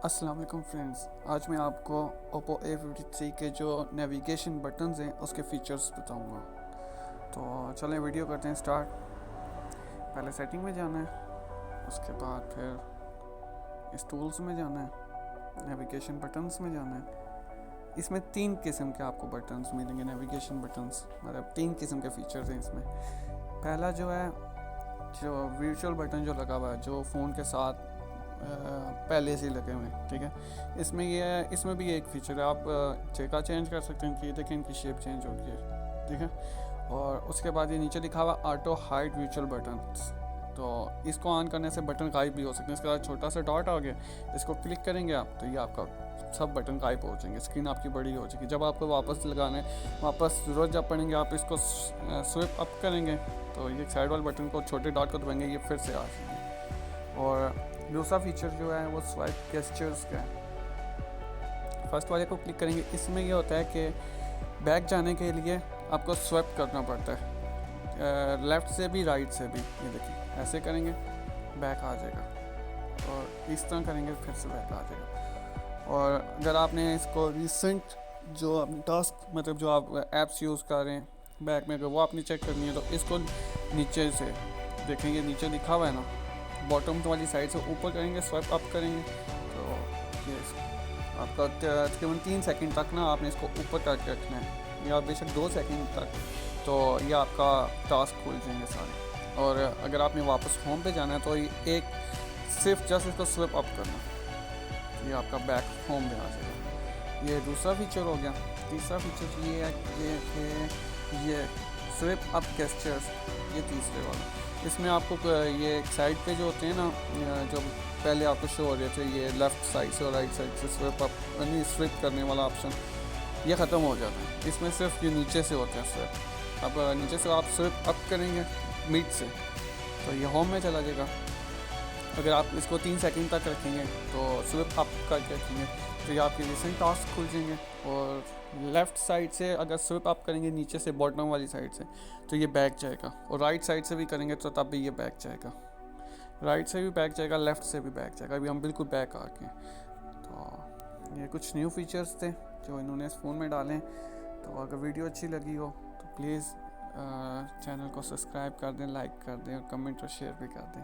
अस्सलाम वालेकुम फ्रेंड्स, आज मैं आपको Oppo A53 के जो नेविगेशन बटन्स हैं उसके फीचर्स बताऊंगा। तो चलें वीडियो करते हैं स्टार्ट। पहले सेटिंग में जाना है, उसके बाद फिर इस टूल्स में जाना है, नेविगेशन बटन्स में जाना है। इसमें 3 किस्म के आपको बटन्स मिलेंगे, नेविगेशन बटन्स, मतलब 3 किस्म के फीचर्स हैं इसमें। पहला जो है, जो वर्चुअल बटन जो लगा हुआ है, जो फ़ोन के साथ पहले से ही लगे हुए हैं, ठीक है। इसमें ये है, इसमें भी एक फीचर है, आप जगह चेंज कर सकते हैं कि देखें इनकी शेप चेंज हो गई है, ठीक है। और उसके बाद ये नीचे लिखा हुआ ऑटो हाइड वर्चुअल बटन, तो इसको ऑन करने से बटन गायब भी हो सकते हैं। इसके बाद छोटा सा डॉट आ गया, इसको क्लिक करेंगे आप तो ये आपका सब बटन गायब हो जाएंगे, स्क्रीन आपकी बड़ी हो जाएगी। जब आपको वापस लगाने वापस ज़रूरत जब पड़ेंगे, आप इसको स्विप अप करेंगे तो ये साइड वाले बटन को, छोटे डॉट को दबाएंगे, ये फिर से आ जाएंगे। और दूसरा फीचर जो है वो स्वाइप गेस्चर्स का है। फर्स्ट वाले को क्लिक करेंगे, इसमें ये होता है कि बैक जाने के लिए आपको स्वाइप करना पड़ता है, लेफ़्ट से भी राइट से भी। ये देखिए ऐसे करेंगे बैक आ जाएगा, और इस तरह करेंगे फिर से बैक आ जाएगा। और अगर आपने इसको रिसेंट जो अपने टास्क, मतलब जो आप ऐप्स यूज़ कर रहे हैं बैक में, अगर वो आपने चेक करनी है तो इसको नीचे से देखेंगे, नीचे लिखा हुआ है ना, बॉटम वाली साइड से ऊपर करेंगे, स्वाइप अप करेंगे तो ये आपका तकरीबन 3 सेकंड तक ना आपने इसको ऊपर करके रखना है, या बेशक 2 सेकंड तक, तो ये आपका टास्क खुल जाएंगे सारे। और अगर आपने वापस होम पे जाना है तो ये एक सिर्फ जस्ट इसको स्विप अप करना, ये आपका बैक होम में आ जाएगा। ये दूसरा फीचर हो गया। तीसरा फीचर ये है कि ये स्विप अप गेस्चर्स, ये तीसरे वाला। इसमें आपको ये साइड पे जो होते हैं ना, जो पहले आपको शो हो रहे थे, ये लेफ़्ट साइड से और राइट साइड से स्विप अप यानी स्विप करने वाला ऑप्शन, ये ख़त्म हो जाता है। इसमें सिर्फ ये नीचे से होते हैं स्विप। अब नीचे से आप स्विप अप करेंगे मिड से तो ये होम में चला जाएगा। अगर आप इसको 3 सेकंड तक रखेंगे तो स्विप अप करके रखेंगे तो ये आपके रिसेंट टास्क खुल जाएंगे। और लेफ़्ट साइड से अगर स्विप अप करेंगे नीचे से बॉटम वाली साइड से तो ये बैक जाएगा, और राइट साइड से भी करेंगे तो तब भी ये बैक जाएगा। राइट से भी बैक जाएगा, लेफ़्ट से भी बैक जाएगा। अभी हम बिल्कुल बैक आ गए। तो ये कुछ न्यू फीचर्स थे जो इन्होंने इस फ़ोन में डालें। तो अगर वीडियो अच्छी लगी हो तो प्लीज़ चैनल को सब्सक्राइब कर दें, लाइक कर दें, और कमेंट और शेयर भी कर दें।